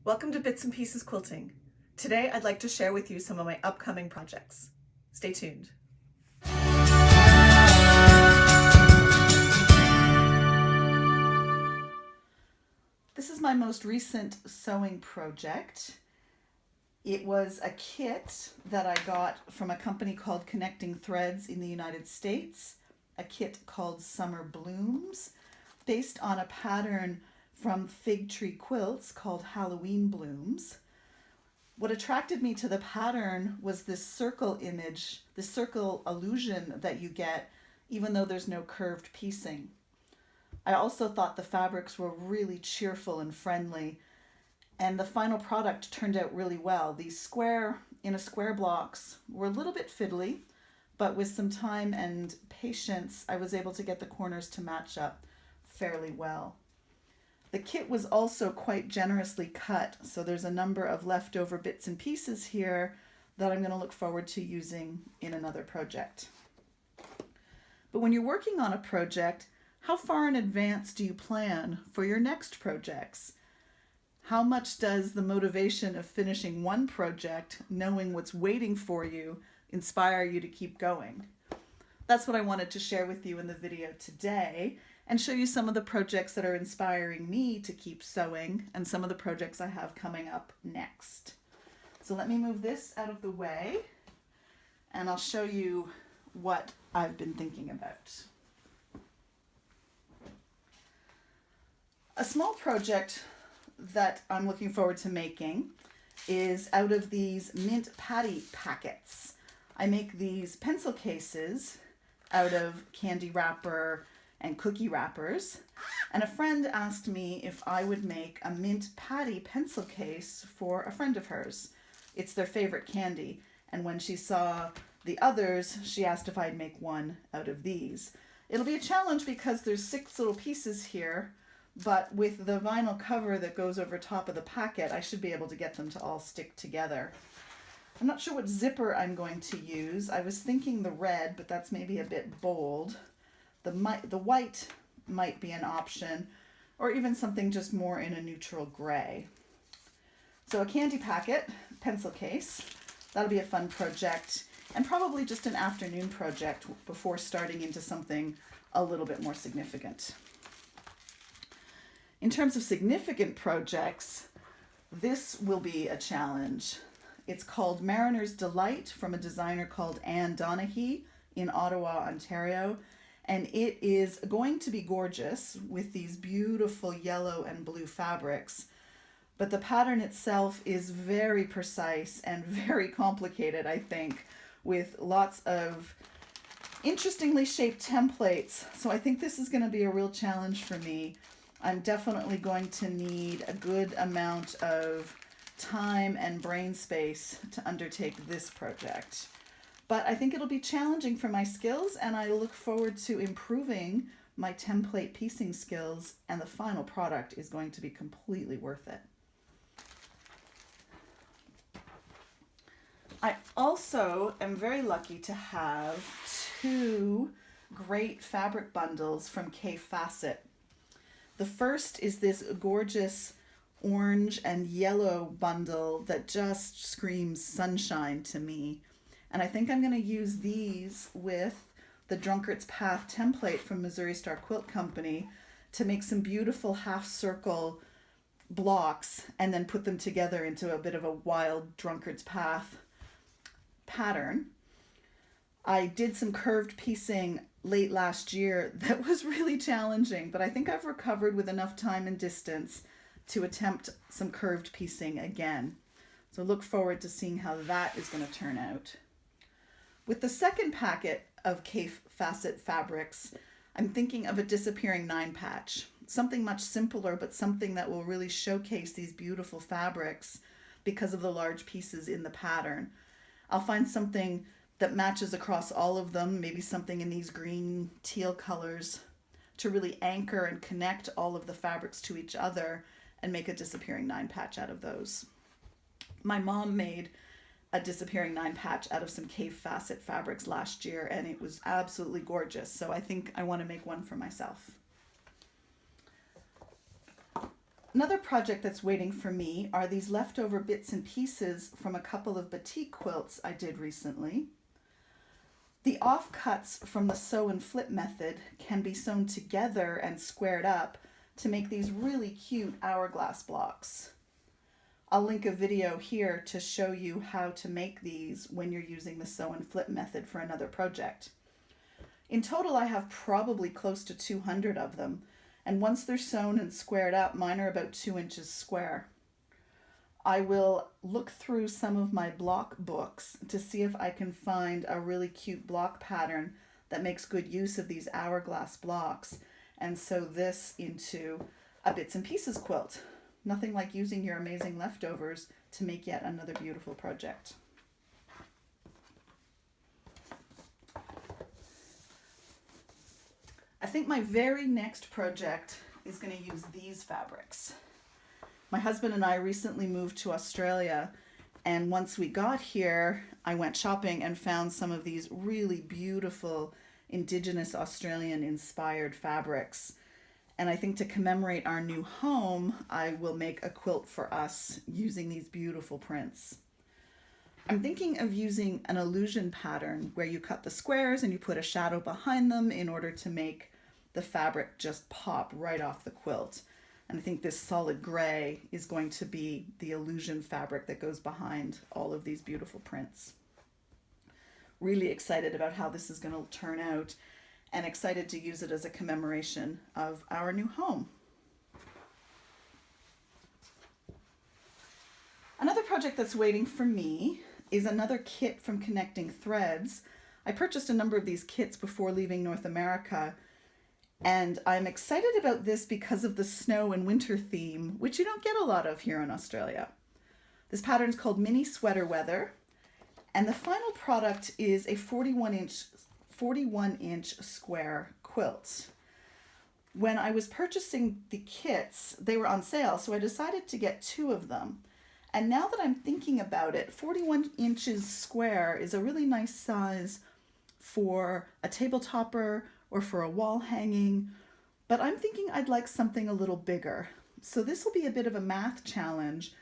Welcome to Bits and Pieces Quilting. Today I'd like to share with you some of my upcoming projects. Stay tuned. This is my most recent sewing project. It was a kit that I got from a company called Connecting Threads in the United States, a kit called Summer Blooms, based on a pattern from Fig Tree Quilts called Halloween Blooms. What attracted me to the pattern was this circle image, the circle illusion that you get even though there's no curved piecing. I also thought the fabrics were really cheerful and friendly, and the final product turned out really well. These square blocks were a little bit fiddly, but with some time and patience, I was able to get the corners to match up fairly well. The kit was also quite generously cut, so there's a number of leftover bits and pieces here that I'm going to look forward to using in another project. But when you're working on a project, how far in advance do you plan for your next projects? How much does the motivation of finishing one project, knowing what's waiting for you, inspire you to keep going? That's what I wanted to share with you in the video today, and show you some of the projects that are inspiring me to keep sewing and some of the projects I have coming up next. So let me move this out of the way and I'll show you what I've been thinking about. A small project that I'm looking forward to making is out of these mint patty packets. I make these pencil cases out of candy wrapper and cookie wrappers, and a friend asked me if I would make a mint patty pencil case for a friend of hers. It's their favorite candy, and when she saw the others, she asked if I'd make one out of these. It'll be a challenge because there's 6 little pieces here, but with the vinyl cover that goes over top of the packet, I should be able to get them to all stick together. I'm not sure what zipper I'm going to use. I was thinking the red, but that's maybe a bit bold. The white might be an option, or even something just more in a neutral gray. So a candy packet, pencil case, that'll be a fun project, and probably just an afternoon project before starting into something a little bit more significant. In terms of significant projects, this will be a challenge. It's called Mariner's Delight from a designer called Anne Donaghy in Ottawa, Ontario. And it is going to be gorgeous with these beautiful yellow and blue fabrics. But the pattern itself is very precise and very complicated, I think, with lots of interestingly shaped templates. So I think this is going to be a real challenge for me. I'm definitely going to need a good amount of time and brain space to undertake this project. But I think it'll be challenging for my skills, and I look forward to improving my template piecing skills, and the final product is going to be completely worth it. I also am very lucky to have 2 great fabric bundles from K Facet. The first is this gorgeous orange and yellow bundle that just screams sunshine to me. And I think I'm going to use these with the Drunkard's Path template from Missouri Star Quilt Company to make some beautiful half circle blocks and then put them together into a bit of a wild Drunkard's Path pattern. I did some curved piecing late last year that was really challenging, but I think I've recovered with enough time and distance to attempt some curved piecing again. So look forward to seeing how that is going to turn out. With the second packet of K Facet fabrics, I'm thinking of a disappearing 9 patch. Something much simpler, but something that will really showcase these beautiful fabrics because of the large pieces in the pattern. I'll find something that matches across all of them, maybe something in these green teal colors, to really anchor and connect all of the fabrics to each other and make a disappearing 9 patch out of those. My mom made a disappearing 9 patch out of some K Facet fabrics last year, and it was absolutely gorgeous. So I think I want to make one for myself. Another project that's waiting for me are these leftover bits and pieces from a couple of batik quilts I did recently. The offcuts from the sew and flip method can be sewn together and squared up to make these really cute hourglass blocks. I'll link a video here to show you how to make these when you're using the sew and flip method for another project. In total, I have probably close to 200 of them, and once they're sewn and squared up, mine are about 2 inches square. I will look through some of my block books to see if I can find a really cute block pattern that makes good use of these hourglass blocks and sew this into a bits and pieces quilt. Nothing like using your amazing leftovers to make yet another beautiful project. I think my very next project is going to use these fabrics. My husband and I recently moved to Australia, and once we got here, I went shopping and found some of these really beautiful Indigenous Australian inspired fabrics. And I think to commemorate our new home, I will make a quilt for us using these beautiful prints. I'm thinking of using an illusion pattern where you cut the squares and you put a shadow behind them in order to make the fabric just pop right off the quilt. And I think this solid gray is going to be the illusion fabric that goes behind all of these beautiful prints. Really excited about how this is going to turn out, and excited to use it as a commemoration of our new home. Another project that's waiting for me is another kit from Connecting Threads. I purchased a number of these kits before leaving North America, and I'm excited about this because of the snow and winter theme, which you don't get a lot of here in Australia. This pattern is called Mini Sweater Weather, and the final product is a 41-inch square quilt. When I was purchasing the kits, they were on sale, so I decided to get 2 of them. And now that I'm thinking about it, 41 inches square is a really nice size for a table topper or for a wall hanging, but I'm thinking I'd like something a little bigger. So this will be a bit of a math challenge,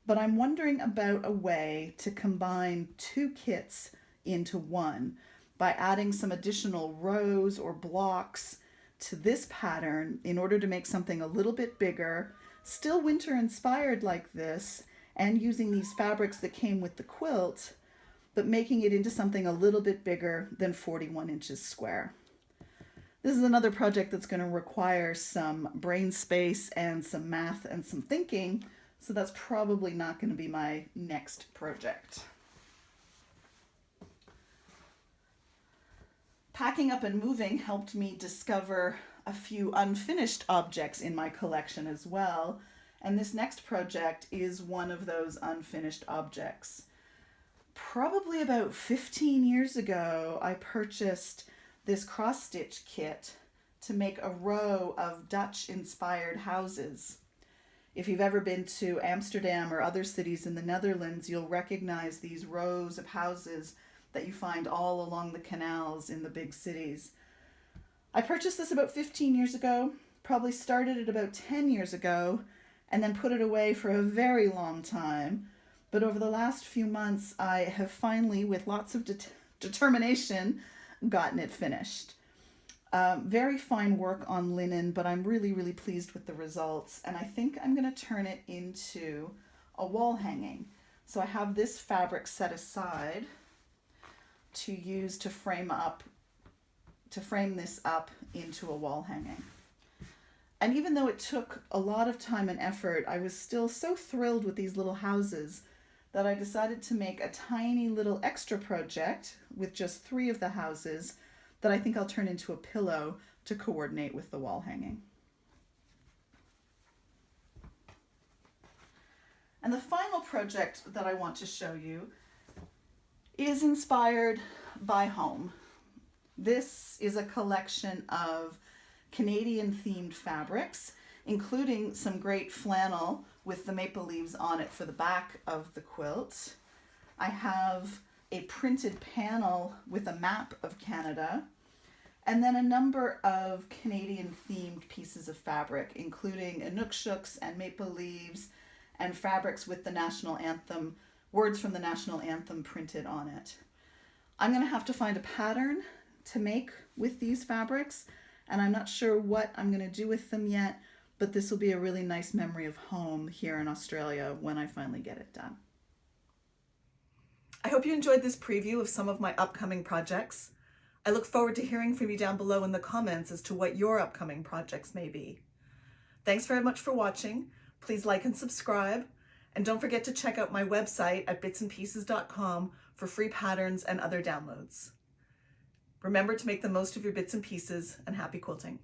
but I'm wondering about a way to combine 2 kits into one by adding some additional rows or blocks to this pattern in order to make something a little bit bigger, still winter inspired like this, and using these fabrics that came with the quilt, but making it into something a little bit bigger than 41 inches square. This is another project that's going to require some brain space and some math and some thinking, so that's probably not going to be my next project. Packing up and moving helped me discover a few unfinished objects in my collection as well, and this next project is one of those unfinished objects. Probably about 15 years ago, I purchased this cross-stitch kit to make a row of Dutch-inspired houses. If you've ever been to Amsterdam or other cities in the Netherlands, you'll recognize these rows of houses that you find all along the canals in the big cities. I purchased this about 15 years ago, probably started it about 10 years ago, and then put it away for a very long time. But over the last few months, I have finally, with lots of determination, gotten it finished. Very fine work on linen, but I'm really, really pleased with the results. And I think I'm going to turn it into a wall hanging. So I have this fabric set aside to use to frame this up into a wall hanging. And even though it took a lot of time and effort, I was still so thrilled with these little houses that I decided to make a tiny little extra project with just 3 of the houses that I think I'll turn into a pillow to coordinate with the wall hanging. And the final project that I want to show you is inspired by home. This is a collection of Canadian themed fabrics, including some great flannel with the maple leaves on it for the back of the quilt. I have a printed panel with a map of Canada, And then a number of Canadian themed pieces of fabric, including Inuksuks and maple leaves, and fabrics with the national anthem, words from the national anthem printed on it. I'm going to have to find a pattern to make with these fabrics, and I'm not sure what I'm going to do with them yet, but this will be a really nice memory of home here in Australia when I finally get it done. I hope you enjoyed this preview of some of my upcoming projects. I look forward to hearing from you down below in the comments as to what your upcoming projects may be. Thanks very much for watching. Please like and subscribe, and don't forget to check out my website at bitsandpieces.com for free patterns and other downloads. Remember to make the most of your bits and pieces, and happy quilting.